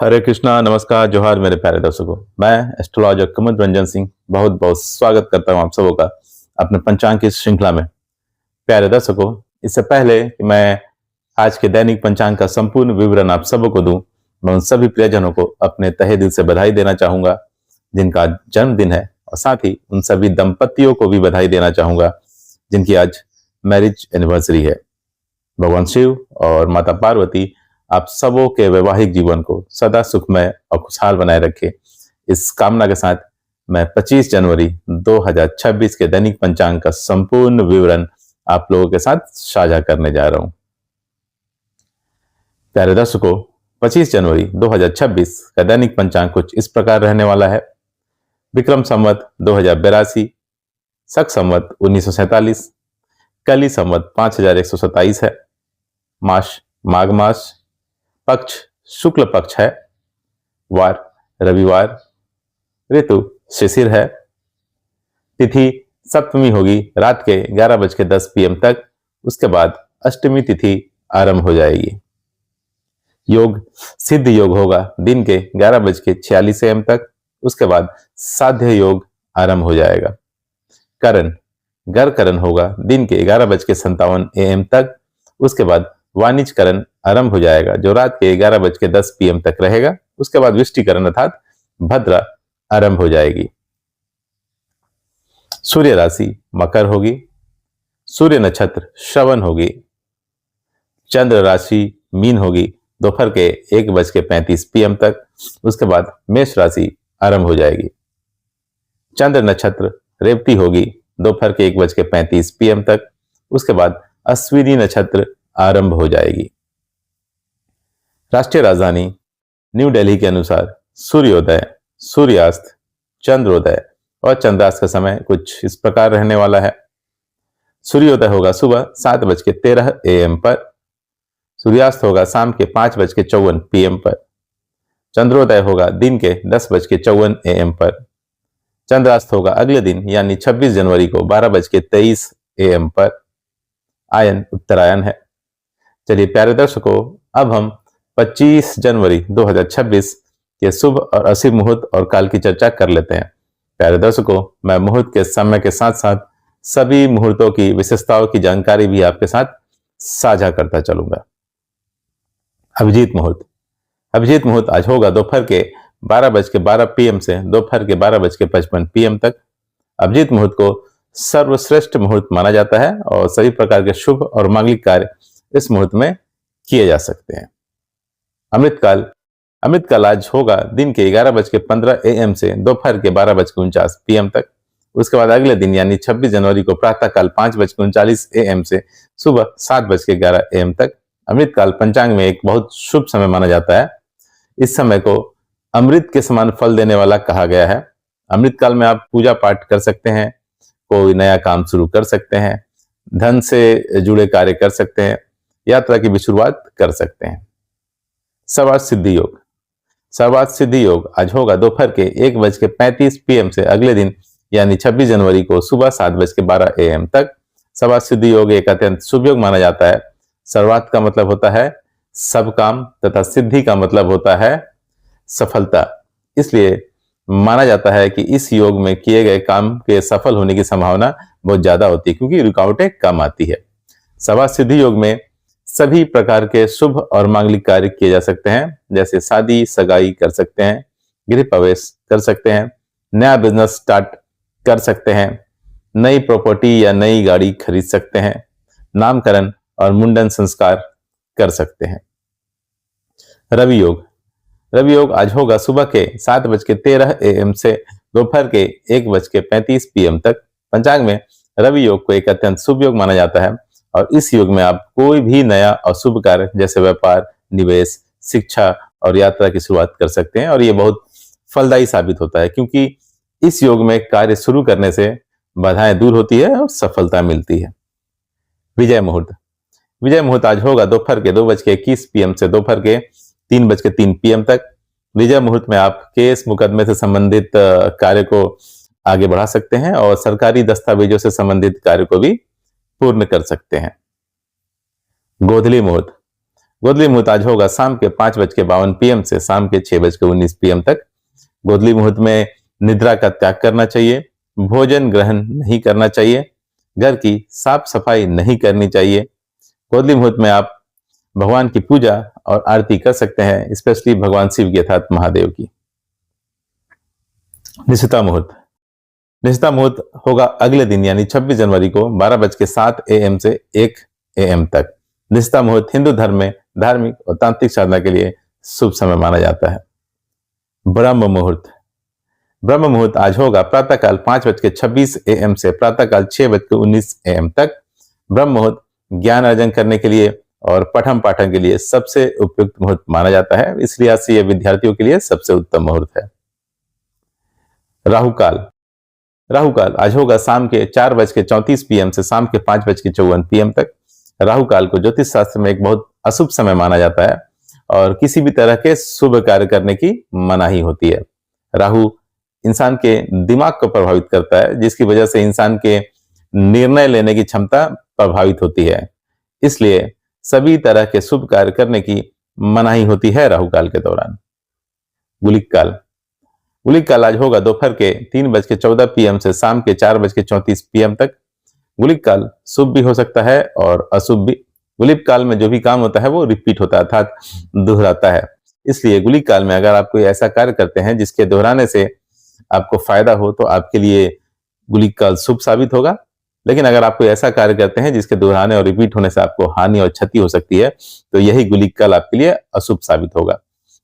हरे कृष्णा, नमस्कार, जोहार मेरे प्यारे दर्शकों। मैं एस्ट्रोलॉजर कुमुद रंजन सिंह बहुत बहुत स्वागत करता हूं आप सबों का अपने पंचांग की श्रृंखला में। प्यारे दर्शकों, इससे पहले कि मैं आज के दैनिक पंचांग का संपूर्ण विवरण आप सबों को दूं, मैं उन सभी प्रियजनों को अपने तहे दिल से बधाई देना चाहूंगा जिनका जन्मदिन है, और साथ ही उन सभी दंपतियों को भी बधाई देना चाहूंगा जिनकी आज मैरिज एनिवर्सरी है। भगवान शिव और माता पार्वती आप सबों के वैवाहिक जीवन को सदा सुखमय और खुशहाल बनाए रखे, इस कामना के साथ मैं 25 जनवरी 2026 के दैनिक पंचांग का संपूर्ण विवरण आप लोगों के साथ साझा करने जा रहा हूं। प्यारे दर्शकों, 25 जनवरी 2026 का दैनिक पंचांग कुछ इस प्रकार रहने वाला है। विक्रम संवत 2082, शक संवत 1947, कली संवत 5127 है, मास माघ मास, पक्ष शुक्ल पक्ष है, वार रविवार, ऋतु शिशिर है, तिथि सप्तमी होगी रात के 11:10 PM तक, उसके बाद अष्टमी तिथि आरंभ हो जाएगी। योग सिद्ध योग होगा दिन के 11:46 AM तक, उसके बाद साध्य योग आरंभ हो जाएगा। करण गर करण होगा दिन के 11:57 AM तक, उसके बाद वाणिज्यकरण आरंभ हो जाएगा जो रात के 11:10 PM तक रहेगा। उसके बाद विष्टिकरण अर्थात भद्रा आरंभ हो जाएगी। सूर्य राशि मकर होगी, सूर्य नक्षत्र श्रवण होगी, चंद्र राशि मीन होगी दोपहर के 1:35 PM तक, उसके बाद मेष राशि आरंभ हो जाएगी। चंद्र नक्षत्र रेवती होगी दोपहर के 1:35 PM तक, उसके बाद अश्विनी नक्षत्र आरंभ हो जाएगी। राष्ट्रीय राजधानी न्यू दिल्ली के अनुसार सूर्योदय, सूर्यास्त, चंद्रोदय और चंद्रास्त का समय कुछ इस प्रकार रहने वाला है। सूर्योदय होगा सुबह 7:13 AM पर, सूर्यास्त होगा शाम के 5:54 PM पर, चंद्रोदय होगा दिन के 10:54 AM पर, चंद्रास्त होगा अगले दिन यानी 26 जनवरी को 12:23 AM पर। आयन उत्तरायण है। चलिए प्यारे दर्शकों, अब हम 25 जनवरी 2026 के शुभ और अशुभ मुहूर्त और काल की चर्चा कर लेते हैं। प्यारे दर्शकों, मैं मुहूर्त के समय के साथ साथ सभी मुहूर्तों की विशेषताओं की जानकारी भी आपके साथ साझा करता चलूंगा। अभिजीत मुहूर्त, अभिजीत मुहूर्त आज होगा दोपहर के 12:12 PM से दोपहर के 12:55 PM तक। अभिजीत मुहूर्त को सर्वश्रेष्ठ मुहूर्त माना जाता है और सभी प्रकार के शुभ और मांगलिक कार्य इस मुहूर्त में किए जा सकते हैं। अमृतकाल, अमृतकाल आज होगा दिन के 11:15 AM से दोपहर के 12:49 PM तक। उसके बाद अगले दिन यानी 26 जनवरी को प्रातःकाल 5:39 AM से सुबह 7:11 AM तक। अमृतकाल पंचांग में एक बहुत शुभ समय माना जाता है। इस समय को अमृत के समान फल देने वाला कहा गया है। अमृतकाल में आप पूजा पाठ कर सकते हैं, कोई नया काम शुरू कर सकते हैं, धन से जुड़े कार्य कर सकते हैं, यात्रा की भी शुरुआत कर सकते हैं। सर्वार्थ सिद्धि योग, सर्वार्थ सिद्धि योग आज होगा दोपहर के 1:35 PM से अगले दिन यानी 26 जनवरी को सुबह 7:12 AM तक। सर्वार्थ सिद्धि योग एक अत्यंत शुभ योग माना जाता है। सर्वार्थ का मतलब होता है सब काम तथा सिद्धि का मतलब होता है सफलता। इसलिए माना जाता है कि इस योग में किए गए काम के सफल होने की संभावना बहुत ज्यादा होती है क्योंकि रुकावटें कम आती है। सर्वार्थ सिद्धि योग में सभी प्रकार के शुभ और मांगलिक कार्य किए जा सकते हैं, जैसे शादी सगाई कर सकते हैं, गृह प्रवेश कर सकते हैं, नया बिजनेस स्टार्ट कर सकते हैं, नई प्रॉपर्टी या नई गाड़ी खरीद सकते हैं, नामकरण और मुंडन संस्कार कर सकते हैं। रवि योग, रवि योग आज होगा सुबह के 7:13 AM से दोपहर के 1:35 PM तक। पंचांग में रवि योग को एक अत्यंत शुभ योग माना जाता है और इस योग में आप कोई भी नया और शुभ कार्य जैसे व्यापार, निवेश, शिक्षा और यात्रा की शुरुआत कर सकते हैं और ये बहुत फलदायी साबित होता है क्योंकि इस योग में कार्य शुरू करने से बाधाएं दूर होती है और सफलता मिलती है। विजय मुहूर्त, विजय मुहूर्त आज होगा दोपहर के 2:21 PM से दोपहर के 3:03 PM तक। विजय मुहूर्त में आप केस मुकदमे से संबंधित कार्य को आगे बढ़ा सकते हैं और सरकारी दस्तावेजों से संबंधित कार्य को भी पूर्ण कर सकते हैं। गोधली मुहूर्त, गोधली मुहूर्त आज होगा शाम के 5:52 PM से शाम के 6:19 PM तक। गोधली मुहूर्त में निद्रा का त्याग करना चाहिए, भोजन ग्रहण नहीं करना चाहिए, घर की साफ सफाई नहीं करनी चाहिए। गोधली मुहूर्त में आप भगवान की पूजा और आरती कर सकते हैं, स्पेशली भगवान शिव की अर्थात महादेव की। निशिता मुहूर्त, निशिता मुहूर्त होगा अगले दिन यानी 26 जनवरी को 12:07 AM से 1 AM तक। निशिता मुहूर्त हिंदू धर्म में धार्मिक और तांत्रिक साधना के लिए शुभ समय माना जाता है। ब्रह्म मुहूर्त, ब्रह्म मुहूर्त आज होगा प्रातःकाल 5:26 AM से प्रातःकाल 6:19 AM तक। ब्रह्म मुहूर्त ज्ञान अर्जन करने के लिए और पठन पाठन के लिए सबसे उपयुक्त मुहूर्त माना जाता है, इसलिए आज ये विद्यार्थियों के लिए सबसे उत्तम मुहूर्त है। राहु काल, राहु काल आज होगा शाम के 4:34 PM से शाम के 5:54 PM तक। राहु काल को ज्योतिष शास्त्र में एक बहुत अशुभ समय माना जाता है और किसी भी तरह के शुभ कार्य करने की मनाही होती है। राहु इंसान के दिमाग को प्रभावित करता है, जिसकी वजह से इंसान के निर्णय लेने की क्षमता प्रभावित होती है, इसलिए सभी तरह के शुभ कार्य करने की मनाही होती है राहु काल के दौरान। गुलिक काल, गुलिक काल आज होगा दोपहर के 3:14 PM से शाम के 4:34 PM तक। गुलिक काल शुभ भी हो सकता है और अशुभ भी। गुलिक काल में जो भी काम होता है वो रिपीट होता है अर्थात दोहराता है, इसलिए गुलिक काल में अगर आप कोई ऐसा कार्य करते हैं जिसके दोहराने से आपको फायदा हो तो आपके लिए गुलिक काल शुभ साबित होगा। लेकिन अगर आप कोई ऐसा कार्य करते हैं जिसके दोहराने और रिपीट होने से आपको हानि और क्षति हो सकती है तो यही गुलिक काल आपके लिए अशुभ साबित होगा।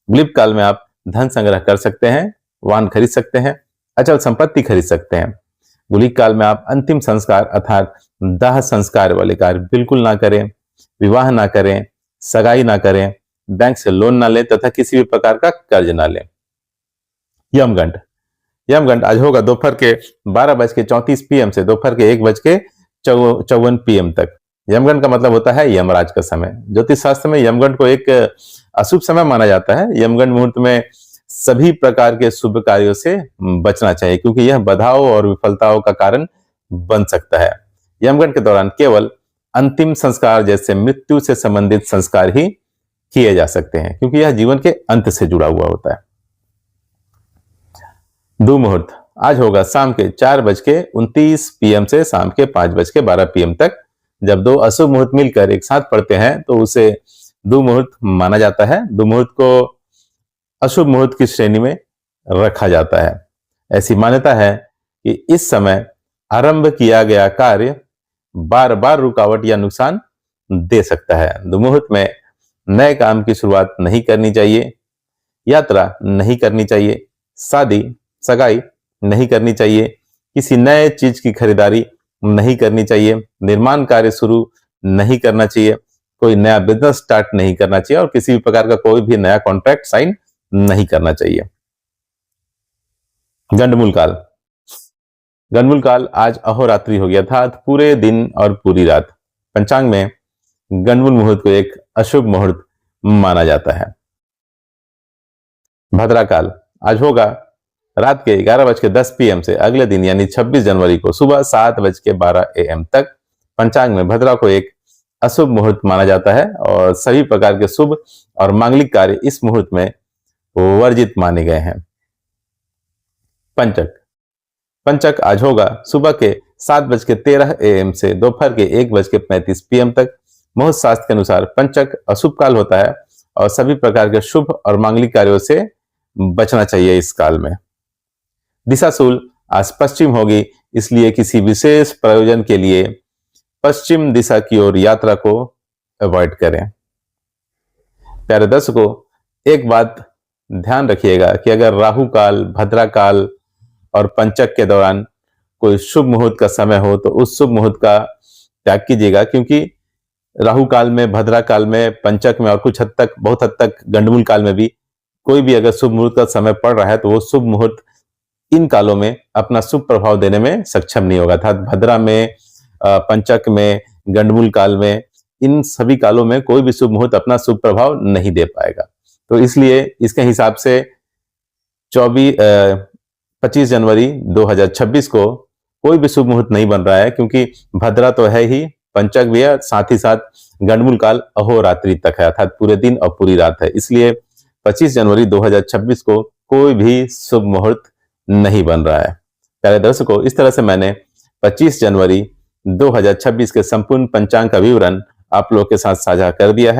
गुलिक काल में आप धन संग्रह कर सकते हैं, वाहन खरीद सकते हैं, अचल संपत्ति खरीद सकते हैं। गुलिक काल में आप अंतिम संस्कार अर्थात दाह संस्कार वाले कार्य बिल्कुल ना करें, विवाह ना करें, सगाई ना करें, बैंक से लोन ना लें तथा किसी भी प्रकार का कर्ज ना लें। यमगंड, यमगंड आज होगा दोपहर के 12:34 PM से दोपहर के 1:54 PM तक। यमगंड का मतलब होता है यमराज का समय। ज्योतिष शास्त्र में यमगंड को एक अशुभ समय माना जाता है। यमगंड मुहूर्त में सभी प्रकार के शुभ कार्यों से बचना चाहिए क्योंकि यह बाधाओं और विफलताओं का कारण बन सकता है। यमगंड के दौरान केवल अंतिम संस्कार जैसे मृत्यु से संबंधित संस्कार ही किए जा सकते हैं क्योंकि यह जीवन के अंत से जुड़ा हुआ होता है। दुमुहूर्त आज होगा शाम के 4:29 PM से शाम के 5:12 PM तक। जब दो अशुभ मुहूर्त मिलकर एक साथ पड़ते हैं तो उसे दुमुहूर्त माना जाता है। दुमुहूर्त को अशुभ मुहूर्त की श्रेणी में रखा जाता है। ऐसी मान्यता है कि इस समय आरंभ किया गया कार्य बार बार रुकावट या नुकसान दे सकता है। दुमुहूर्त में नए काम की शुरुआत नहीं करनी चाहिए, यात्रा नहीं करनी चाहिए, शादी सगाई नहीं करनी चाहिए, किसी नए चीज की खरीदारी नहीं करनी चाहिए, निर्माण कार्य शुरू नहीं करना चाहिए, कोई नया बिजनेस स्टार्ट नहीं करना चाहिए और किसी भी प्रकार का कोई भी नया कॉन्ट्रैक्ट साइन नहीं करना चाहिए। गंडमूल काल, गंडमूल काल आज अहोरात्रि हो गया था, पूरे दिन और पूरी रात। पंचांग में गंडमूल मुहूर्त को एक अशुभ मुहूर्त माना जाता है। भद्रा काल आज होगा रात के 11:10 PM से अगले दिन यानी 26 जनवरी को सुबह 7:12 AM तक। पंचांग में भद्रा को एक अशुभ मुहूर्त माना जाता है और सभी प्रकार के शुभ और मांगलिक कार्य इस मुहूर्त में वर्जित माने गए हैं। पंचक, पंचक आज होगा सुबह के 7:13 AM से दोपहर के 1:35 PM तक। मुहूर्त शास्त्र के अनुसार पंचक अशुभ काल होता है और सभी प्रकार के शुभ और मांगलिक कार्यों से बचना चाहिए इस काल में। दिशाशूल आज पश्चिम होगी, इसलिए किसी विशेष प्रयोजन के लिए पश्चिम दिशा की ओर यात्रा को अवॉइड करें। प्यारे दर्शकों, एक बात ध्यान रखिएगा कि अगर राहु काल, भद्रा काल और पंचक के दौरान कोई शुभ मुहूर्त का समय हो तो उस शुभ मुहूर्त का त्याग कीजिएगा क्योंकि राहु काल में, भद्रा काल में, पंचक में और कुछ हद तक, बहुत हद तक गंडमूल काल में भी कोई भी अगर शुभ मुहूर्त का समय पड़ रहा है तो वो शुभ मुहूर्त इन कालों में अपना शुभ प्रभाव देने में सक्षम नहीं होगा। अर्थात भद्रा में, पंचक में, गंडमूल काल में, इन सभी कालों में कोई भी शुभ मुहूर्त अपना शुभ प्रभाव नहीं दे पाएगा। तो इसलिए इसके हिसाब से 25 जनवरी 2026 को कोई भी शुभ मुहूर्त नहीं बन रहा है क्योंकि भद्रा तो है ही पंचक भी है, साथ ही साथ गंडमूल काल अहोरात्रि तक है, अर्थात पूरे दिन और पूरी रात है। इसलिए 25 जनवरी 2026 को कोई भी शुभ मुहूर्त नहीं बन रहा है। प्यारे दर्शकों, इस तरह से मैंने 25 जनवरी 2026 के संपूर्ण पंचांग का विवरण आप लोगों के साथ साझा कर दिया है।